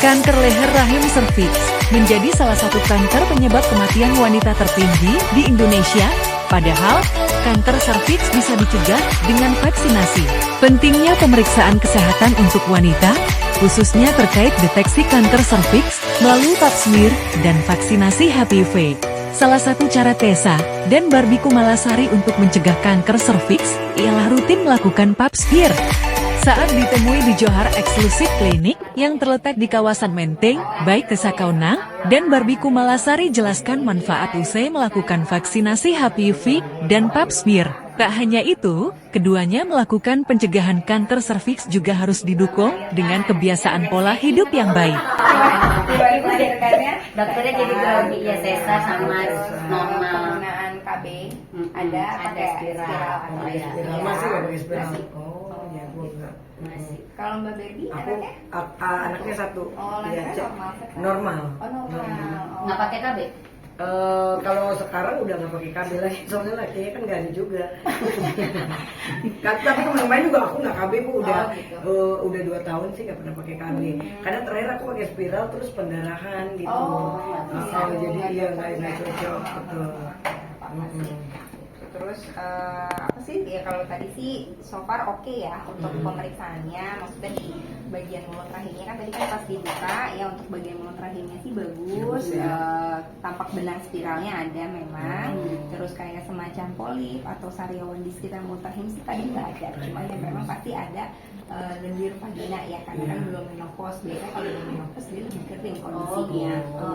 Kanker leher rahim serviks menjadi salah satu kanker penyebab kematian wanita tertinggi di Indonesia. Padahal, kanker serviks bisa dicegah dengan vaksinasi. Pentingnya pemeriksaan kesehatan untuk wanita, khususnya terkait deteksi kanker serviks melalui pap smear dan vaksinasi HPV. Salah satu cara Tessa dan Barbie Kumalasari untuk mencegah kanker serviks ialah rutin melakukan pap smear. Saat ditemui di Johar Exclusive Clinic yang terletak di kawasan Menteng, baik Tessa Kaunang dan Barbie Kumalasari jelaskan manfaat usai melakukan vaksinasi HPV dan pap smear. Tak hanya itu, keduanya melakukan pencegahan kanker serviks juga harus didukung dengan kebiasaan pola hidup yang baik. Dokternya jadi grogi ya, Tessa sama normal. Penggunaan KB ada spiral. Masih nggak pakai spiral? Ya, gua enggak. Masih. Kalau Mbak Barbie Aku anaknya satu. Oh, lahirnya Normal. Oh, normal. Nggak pakai KB? Kalau sekarang udah nggak pakai KB lagi, soalnya lakinya kan nggak ada juga. Tapi kemarin juga aku nggak KB, aku udah 2 tahun sih nggak pernah pakai KB. Karena terakhir aku pakai spiral terus pendarahan gitu. Jadi iya nggak cocok betul. Terus apa sih ya, kalau tadi sih so far oke ya untuk pemeriksaannya, maksudnya di bagian mulut rahimnya kan tadi kan pas dibuka ya, untuk bagian mulut rahimnya sih bagus, tampak benang spiralnya ada memang, terus kayak semacam polip atau sariawan di sekitar mulut rahim sih tadi nggak ada, cuma ya memang pasti ada lendir vagina ya, karena kan belum menopause, biasanya kalau belum menopause dia lebih kering kondisinya. Gitu.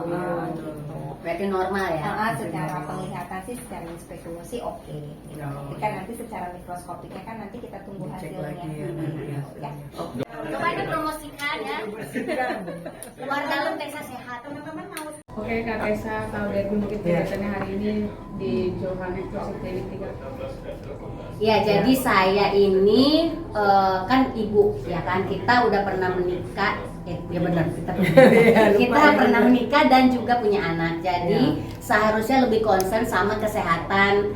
Berarti normal ya? Secara penglihatan sih, secara spekulasi oke. Gitu. Tapi kan nanti secara mikroskopiknya kan nanti kita tunggu hasilnya. Ya. Coba dipromosikan ya. Luar dalam Tessa sehat. Teman-teman mau. Oke Kak Tessa, Kak Barbie mungkin kegiatannya hari ini di Johar Exclusive Clinic 3. Ya, jadi saya ini kan ibu ya kan, kita udah pernah menikah. Ya benar, kita pernah menikah dan juga punya anak. Jadi seharusnya lebih concern sama kesehatan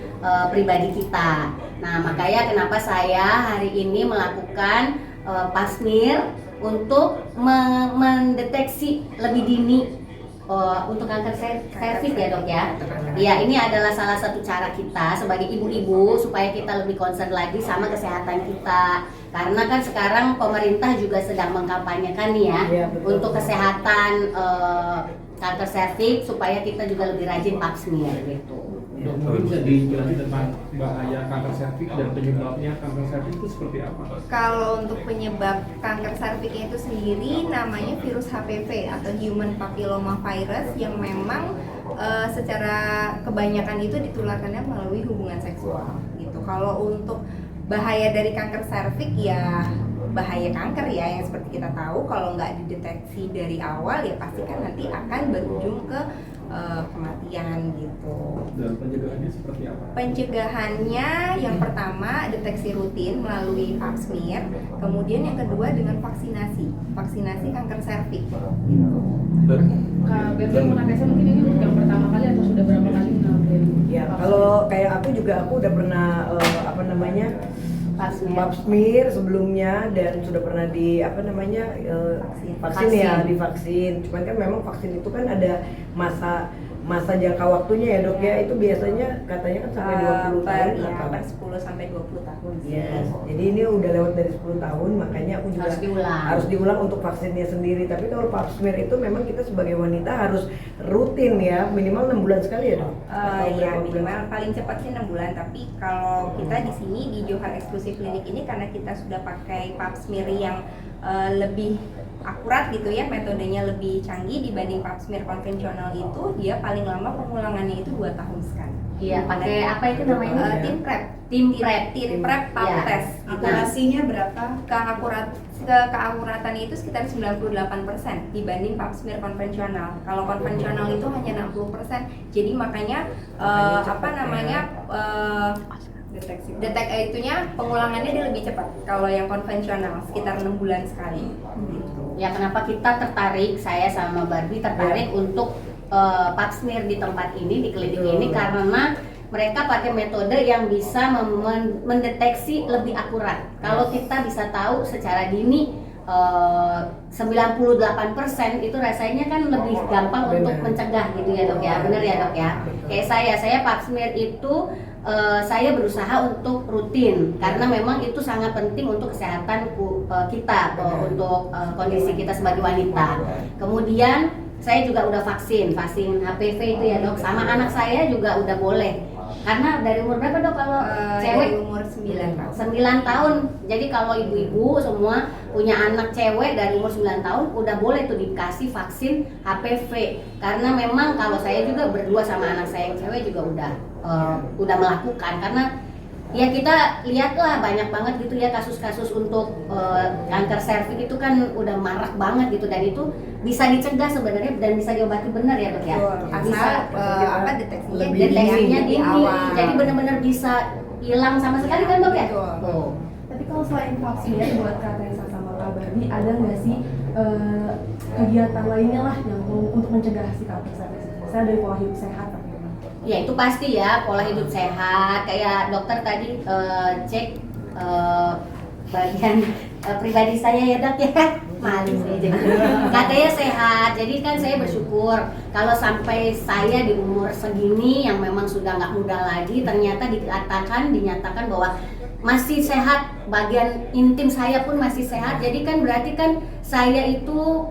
pribadi kita. Nah, makanya kenapa saya hari ini melakukan pap smear untuk mendeteksi lebih dini untuk kanker serviks ya dok ya. Ya, ini adalah salah satu cara kita sebagai ibu-ibu supaya kita lebih concern lagi sama kesehatan kita. Karena kan sekarang pemerintah juga sedang mengkampanyekan nih ya, untuk kesehatan kanker serviks supaya kita juga lebih rajin pap smear gitu. Dok, mungkin bisa dijelasin tentang bahaya kanker serviks dan penyebabnya kanker serviks itu seperti apa? Kalau untuk penyebab kanker serviksnya itu sendiri namanya virus HPV atau Human Papilloma Virus, yang memang secara kebanyakan itu ditularkannya melalui hubungan seksual gitu. Kalau untuk bahaya dari kanker serviks ya bahaya kanker ya, yang seperti kita tahu kalau nggak dideteksi dari awal ya pasti kan nanti akan berujung ke kematian gitu. Dan pencegahannya seperti apa? Pencegahannya yang pertama deteksi rutin melalui pap smear, kemudian yang kedua dengan vaksinasi kanker serviks gitu. Kak Barbie sama Kak Tessa mungkin ini yang pertama kali atau sudah berapa kali ngambil? Ya, kalau kayak aku juga aku udah pernah pap smear sebelumnya, dan sudah pernah di vaksin ya, divaksin. Cuman kan memang vaksin itu kan ada masa jangka waktunya ya dok ya, itu biasanya katanya kan sampai 20 tahun ya, per 10 sampai 20 tahun. Yes. Jadi ini udah lewat dari 10 tahun, makanya aku juga harus diulang untuk vaksinnya sendiri. Tapi kalau pap smear itu memang kita sebagai wanita harus rutin ya, minimal 6 bulan sekali ya dok? Ya minimal, paling cepat sih 6 bulan. Tapi kalau kita di sini di Johar Exclusive Clinic ini, karena kita sudah pakai pap smear yang lebih akurat gitu ya, metodenya lebih canggih dibanding pap smear konvensional itu, dia paling lama pengulangannya itu 2 tahun sekali. Iya, pakai apa itu namanya? Tim prep, Tim prep. tim prep pap Iya. test. Akurasinya berapa? Keakuratannya itu sekitar 98% dibanding pap smear konvensional. Kalau konvensional itu hanya 60%. Jadi makanya itunya pengulangannya dia lebih cepat. Kalau yang konvensional sekitar 6 bulan sekali. Gitu. Ya kenapa kita tertarik, saya sama Barbie tertarik untuk pap smear di tempat ini, di klinik ini, karena mereka pakai metode yang bisa mendeteksi lebih akurat. Kalau kita bisa tahu secara dini 98% itu rasanya kan lebih gampang untuk mencegah gitu ya dok ya, benar ya dok ya. Kayak saya pap smear itu saya berusaha untuk rutin karena memang itu sangat penting untuk kesehatan kita, untuk kondisi kita sebagai wanita. Kemudian saya juga udah vaksin HPV itu ya dok, sama anak saya juga udah boleh. Karena dari umur berapa dok kalau cewek? Dari umur 9 tahun. 9 tahun. Jadi kalau ibu-ibu semua punya anak cewek dari umur 9 tahun udah boleh tuh dikasih vaksin HPV. Karena memang kalau saya juga berdua sama anak saya yang cewek juga udah melakukan, karena ya kita lihatlah banyak banget gitu ya kasus-kasus untuk kanker serviks itu kan udah marak banget gitu, dan itu bisa dicegah sebenarnya dan bisa diobati benar ya dok ya. Asal deteksinya Deteksinya dini, jadi benar-benar bisa hilang sama sekali kan dok ya. Betul. Tapi kalau selain pap smear buat Kak Tessa sama Kak Barbie, ada nggak sih kegiatan lainnya lah yang untuk mencegah si kanker serviks? Misalnya dari pola hidup sehat tapi Ya itu pasti ya, pola hidup sehat. Kayak dokter tadi cek bagian pribadi saya ya dok ya, malu saya jadi. Katanya sehat, jadi kan saya bersyukur kalau sampai saya di umur segini yang memang sudah nggak muda lagi, ternyata dinyatakan bahwa masih sehat, bagian intim saya pun masih sehat. Jadi kan berarti kan saya itu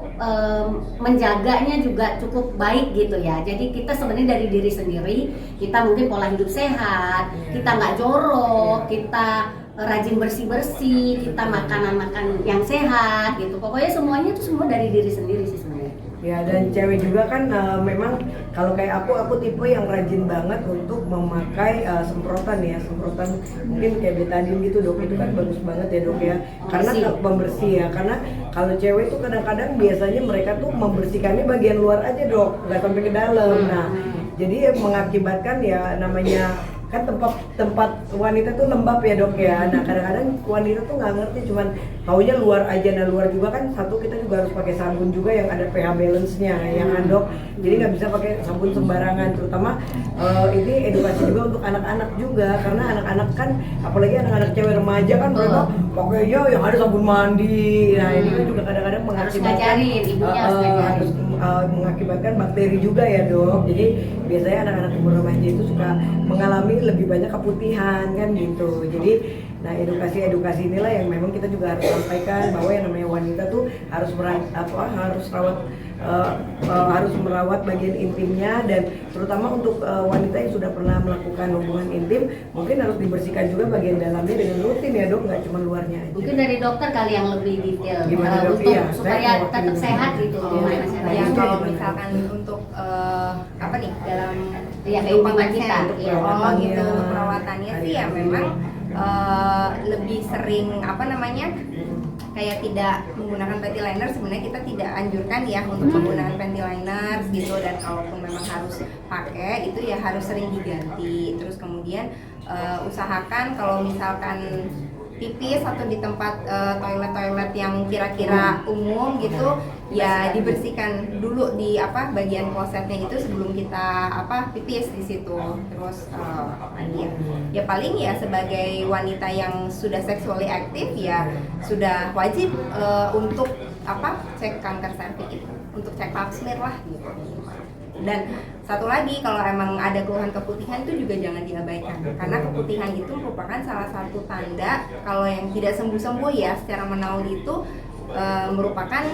menjaganya juga cukup baik gitu ya. Jadi kita sebenarnya dari diri sendiri, kita mungkin pola hidup sehat, kita nggak jorok, kita rajin bersih-bersih, kita makanan yang sehat gitu. Pokoknya semuanya itu semua dari diri sendiri sih sebenarnya. Ya, dan cewek juga kan memang kalau kayak aku tipe yang rajin banget untuk memakai semprotan ya, semprotan mungkin kayak betadine gitu dok, itu kan bagus banget ya dok ya, karena pembersih ya, karena kalau cewek tuh kadang-kadang biasanya mereka tuh membersihkannya bagian luar aja dok, nggak sampai ke dalam. Nah jadi mengakibatkan ya namanya kan tempat wanita tuh lembab ya dok ya. Nah kadang-kadang wanita tuh nggak ngerti, cuman taunya luar aja. Nah luar juga kan satu, kita juga harus pakai sabun juga yang ada pH balance-nya ya kan dok. Jadi nggak bisa pakai sabun sembarangan, terutama ini edukasi juga untuk anak-anak juga, karena anak-anak kan apalagi anak-anak cewek remaja kan mereka pakainya yang ada sabun mandi. Nah ini kan juga kadang-kadang mengakibatkan harus mengakibatkan bakteri juga ya dok. Jadi biasanya anak-anak umur remaja itu suka mengalami lebih banyak keputihan kan gitu. Jadi nah edukasi inilah yang memang kita juga harus sampaikan, bahwa yang namanya wanita tuh harus merawat bagian intimnya, dan terutama untuk wanita yang sudah pernah melakukan hubungan intim mungkin harus dibersihkan juga bagian dalamnya dengan rutin ya dok, nggak cuma luarnya aja. Mungkin dari dokter kali yang lebih detail Dok? untuk Iya, supaya tetap sehat gitu. Ya kalau misalkan untuk apa nih dalam kehidupan kita, gitu untuk perawatannya sih ya memang lebih sering kayak tidak menggunakan panty liner. Sebenarnya kita tidak anjurkan ya untuk menggunakan panty liner gitu, dan kalaupun memang harus pakai itu ya harus sering diganti. Terus kemudian usahakan kalau misalkan pipis atau di tempat toilet yang kira-kira umum gitu ya dibersihkan dulu di bagian klosetnya itu sebelum kita pipis di situ. Terus ya paling ya sebagai wanita yang sudah seksually aktif ya sudah wajib untuk cek kanker serviks itu, untuk cek pap smear lah gitu. Dan satu lagi, kalau emang ada keluhan keputihan itu juga jangan diabaikan, karena keputihan itu merupakan salah satu tanda kalau yang tidak sembuh-sembuh ya secara menaun itu merupakan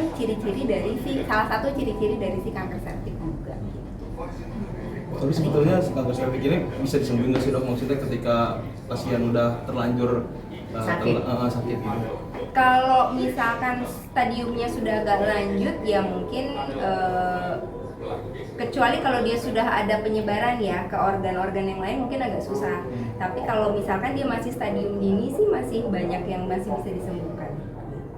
salah satu ciri-ciri dari si kanker serviks juga. Tapi sebetulnya kanker serviks ini bisa disembuhin nggak sih dok? Maksudnya ketika pasien udah terlanjur sakit gitu? Kalau misalkan stadiumnya sudah agak lanjut ya mungkin kecuali kalau dia sudah ada penyebaran ya ke organ-organ yang lain mungkin agak susah. Tapi kalau misalkan dia masih stadium dini sih masih banyak yang masih bisa disembuhkan.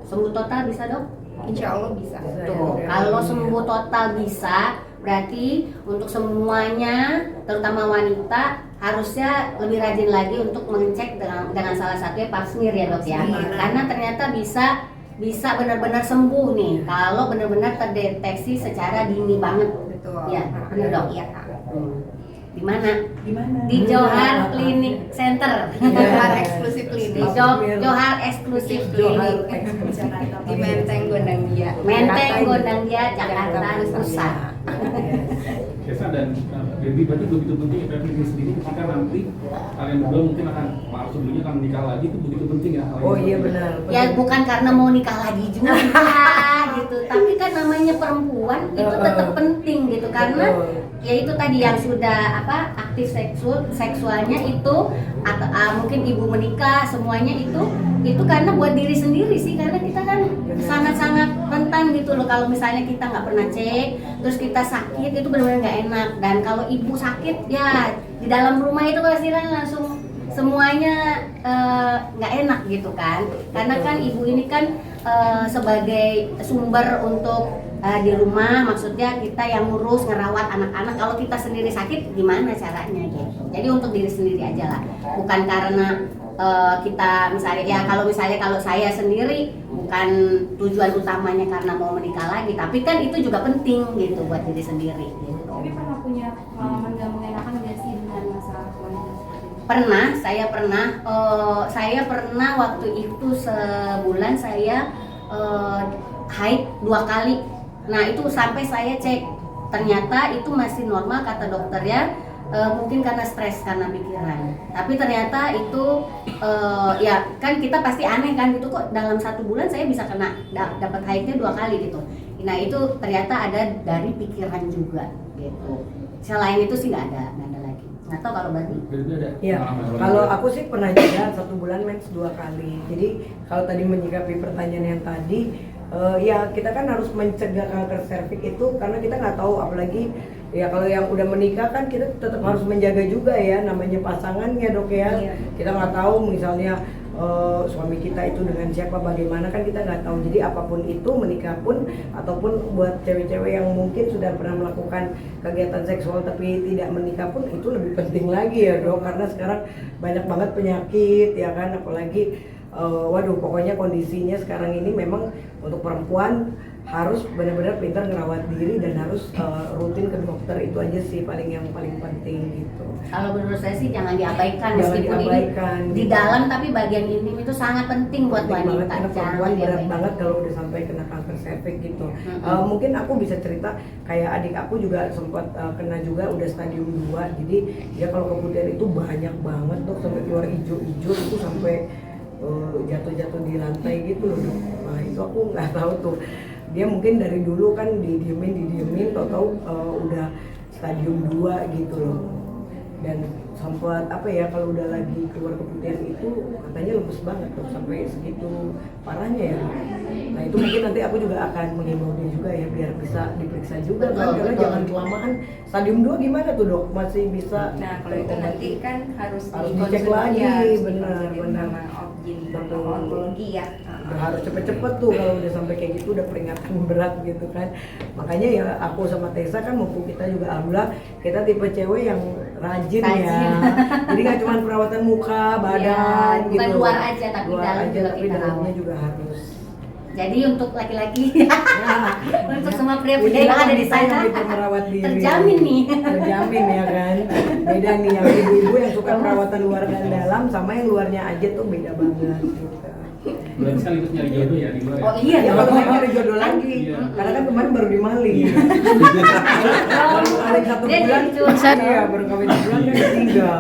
Sembuh total bisa, Dok? Insya Allah bisa. Tuh, kalau sembuh total bisa, berarti untuk semuanya, terutama wanita, harusnya lebih rajin lagi untuk mengecek dengan salah satunya pap smear ya, Dok ya. Karena ternyata bisa benar-benar sembuh nih kalau benar-benar terdeteksi secara dini banget. Betul. Ya, benar, Dok. Iya, Kak. Di mana? Di Johar Clinic Center. Johar Eksklusif Di Klinik. Johar Eksklusif Klinik. Di Menteng Gondangdia. Menteng Gondangdia, Jakarta Pusat. Kesa dan Debbie berarti begitu penting FFP ini sendiri ketika nanti kalian berdua mungkin akan maaf sebelumnya akan menikah lagi itu begitu penting ya. Oh iya benar. Ya bukan karena mau nikah lagi juga gitu, tapi kan namanya perempuan itu tetap penting gitu karena ya itu tadi yang sudah aktif seksualnya itu atau mungkin ibu menikah semuanya itu karena buat diri sendiri sih, karena kita kan sangat-sangat rentan gitu loh kalau misalnya kita nggak pernah cek terus kita sakit itu benar-benar nggak enak. Dan kalau ibu sakit ya di dalam rumah itu pasti kan langsung semuanya nggak enak gitu kan, karena kan ibu ini kan sebagai sumber untuk di rumah, maksudnya kita yang ngurus ngerawat anak-anak. Kalau kita sendiri sakit gimana caranya gitu. Jadi untuk diri sendiri aja lah, bukan karena kita misalnya ya kalau saya sendiri bukan tujuan utamanya karena mau menikah lagi, tapi kan itu juga penting gitu buat diri sendiri gitu. Tapi pernah punya pengalaman gak mengenakan nggak sih dengan masalah wanita seperti ini? Pernah, saya pernah waktu itu sebulan saya haid 2 kali. Nah itu sampai saya cek, ternyata itu masih normal kata dokter ya. Mungkin karena stres, karena pikiran. Tapi ternyata itu ya kan kita pasti aneh kan gitu, kok dalam 1 bulan saya bisa kena dapat haidnya 2 kali gitu. Nah itu ternyata ada dari pikiran juga gitu. Selain itu sih nggak ada lagi. Nggak tahu kalau Barbie. Ya, kalau aku sih pernah juga 1 bulan mens 2 kali. Jadi kalau tadi menyikapi pertanyaan yang tadi, ya kita kan harus mencegah kanker serviks itu karena kita nggak tahu, apalagi ya kalau yang udah menikah kan kita tetap harus menjaga juga ya namanya pasangannya, Dok ya. Iya. Kita nggak tahu misalnya suami kita itu dengan siapa, bagaimana kan kita nggak tahu. Jadi apapun itu, menikah pun ataupun buat cewek-cewek yang mungkin sudah pernah melakukan kegiatan seksual tapi tidak menikah pun itu lebih penting lagi ya, Dok, karena sekarang banyak banget penyakit ya kan, apalagi waduh pokoknya kondisinya sekarang ini memang untuk perempuan harus benar-benar pintar ngerawat diri dan harus rutin ke dokter. Itu aja sih yang paling penting gitu. Kalau menurut saya sih jangan diabaikan, Jangan meskipun diabaikan, ini di gitu. dalam tapi bagian intim itu sangat penting buat Penting banget wanita. karena perempuan berat banget kalau udah sampai kena kanker serviks gitu. Mungkin aku bisa cerita kayak adik aku juga sempat kena juga, udah stadium 2. Jadi dia kalau keputihan itu banyak banget tuh, sampai keluar hijau-hijau itu sampai jatuh-jatuh di lantai gitu loh. Nah itu aku nggak tahu tuh, dia mungkin dari dulu kan didiemin tau-tau udah stadium 2 gitu loh. Dan sempat kalau udah lagi keluar keputihan itu katanya lemes banget tuh sampai segitu parahnya ya. Nah itu mungkin nanti aku juga akan menghimbau dia juga ya biar bisa diperiksa juga kan, karena jangan kelamaan. Stadium 2 gimana tuh, Dok? Masih bisa? Nah kalau itu nanti kan harus dicek lagi, benar. sama objin atau onkologi ya. Harus cepet-cepet tuh kalau udah sampai kayak gitu, udah peringatan berat gitu kan. Makanya ya aku sama Tessa kan mumpung kita juga alhamdulillah kita tipe cewek yang rajin. Ya. Jadi nggak cuma perawatan muka, badan bukan gitu. luar aja tapi Luar dalam aja, juga tapi kita dalamnya rawat. juga harus. Jadi untuk laki-laki untuk semua Ini pria-pria yang ada di kita yang sana bisa merawat diri. terjamin nih. Terjamin ya kan. Beda nih yang ibu-ibu yang suka perawatan luar dan dalam sama yang luarnya aja tuh beda banget gitu. Berarti sekaligus nyari jodoh ya di luar ya? Oh iya Ya dong. kalau mereka ada jodoh lagi, Iya. karena kan kemarin baru dimaling. Baru kawin 1 Dia bulan, diculik. iya baru kawin 1 bulan dia ditinggal.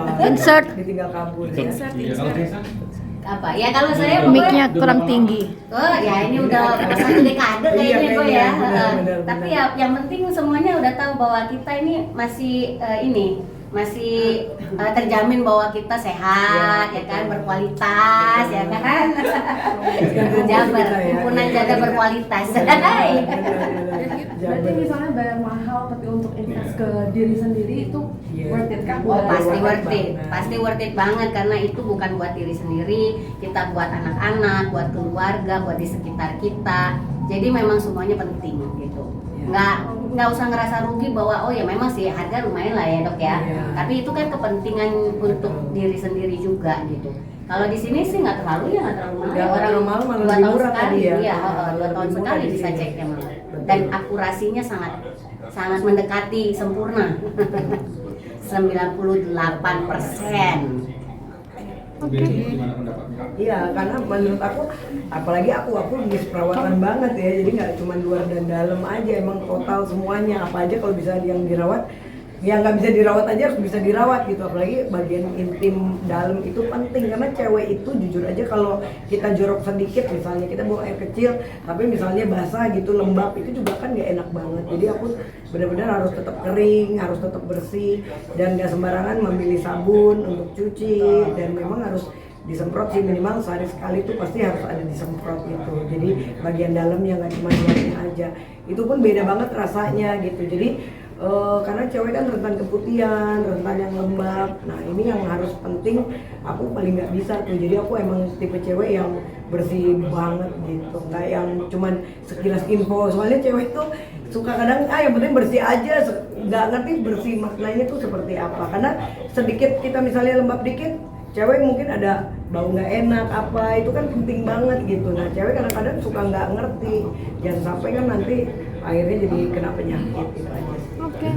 Ditinggal kabur. Ya. Iya, kalau Tessa? Apa? Ya kalau saya Mic-nya kurang tinggi. oh ya ini udah 1 dekade Iya, kayaknya kok kayaknya, ya. benar, Tapi benar. ya yang penting semuanya udah tahu bahwa kita ini masih masih terjamin bahwa kita sehat, ya kan, berkualitas, ya kan. Jabar, himpunan jaga berkualitas. Berarti misalnya bayar mahal tapi untuk invest ke diri sendiri itu worth it kah? Oh, pasti worth it, pasti worth it banget karena itu bukan buat diri sendiri, kita buat anak-anak, buat keluarga, buat di sekitar kita. Jadi memang semuanya penting gitu. Nggak usah ngerasa rugi bahwa oh ya memang sih harga lumayan lah ya dok ya. Tapi itu kan kepentingan untuk diri sendiri juga gitu. Kalau di sini sih nggak terlalu mahal. Terlalu mahal, malah 2 lebih tahun murah sekali, tadi ya. iya, 2 tahun sekali bisa ceknya malah. Dan akurasinya sangat mendekati sempurna. 98%. Gimana pendapatnya? Iya, karena menurut aku, apalagi aku jenis perawatan banget ya, jadi nggak cuma luar dan dalam aja, emang total semuanya. Apa aja kalau bisa yang dirawat, yang nggak bisa dirawat aja harus bisa dirawat gitu. Apalagi bagian intim dalam itu penting, karena cewek itu jujur aja kalau kita jorok sedikit, misalnya kita buang air kecil, tapi misalnya basah gitu, lembab, itu juga kan nggak enak banget. Jadi aku benar-benar harus tetap kering, harus tetap bersih, dan nggak sembarangan memilih sabun untuk cuci, dan memang harus disemprot sih, minimal sehari sekali tuh pasti harus ada disemprot gitu. Jadi bagian dalamnya nggak cuma luarnya aja, itu pun beda banget rasanya gitu. Jadi karena cewek kan rentan keputihan, rentan yang lembab. Nah ini yang harus penting, aku paling nggak bisa tuh. Jadi aku emang tipe cewek yang bersih banget gitu, nggak yang cuman sekilas info. Soalnya cewek tuh suka kadang yang penting bersih aja, nggak ngerti bersih maknanya tuh seperti apa. Karena sedikit kita misalnya lembab dikit, cewek mungkin ada bau nggak enak apa, itu kan penting banget gitu. Nah cewek kadang-kadang suka nggak ngerti, jangan sampai kan nanti akhirnya jadi kena penyakit gitu aja. Oke.